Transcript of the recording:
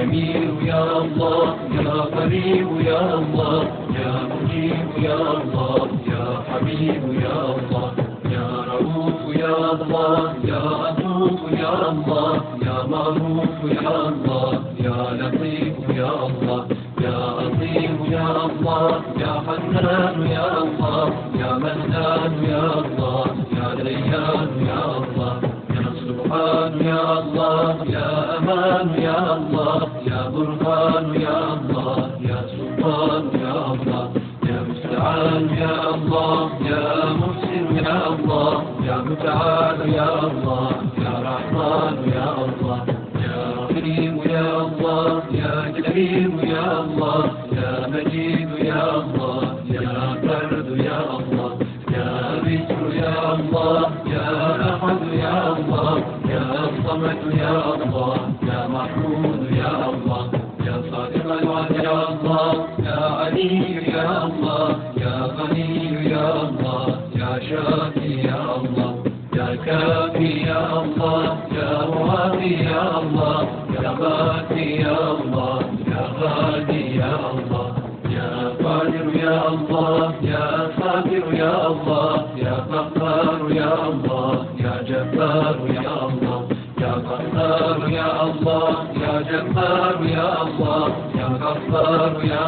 جميل يا الله، يا قريب يا الله، يا مجيب يا الله، يا حبيب يا الله، يا رؤوف يا الله، يا عطوف يا الله، يا معروف يا الله، يا لطيف يا الله، يا عظيم يا الله، يا حنان يا الله، يا منان يا الله، يا ديان يا الله، يا سبحان يا الله، يا أمان يا الله، يا برهان يا الله، يا سلطان يا الله، يا مستعان يا الله، يا محسن يا الله، يا متعال يا الله، يا رحمن يا الله، يا رحيم يا الله، يا كريم يا الله، يا مجيد يا الله، يا فرد يا الله، يا ذكر يا الله، يا أحد يا الله، يا الصمد يا الله، يا محمود يا الله، يا صادق الوعد يا الله، يا علي يا الله، يا غني يا الله، يا شافي يا الله، يا كافي يا الله، يا وافي يا الله، يا باقي يا الله، يا غادي يا الله، يا قادر يا الله، يا صابر يا الله، يا غفار يا الله، يا جبار يا الله، يا قهار يا الله، يا جبار يا الله، يا غفار يا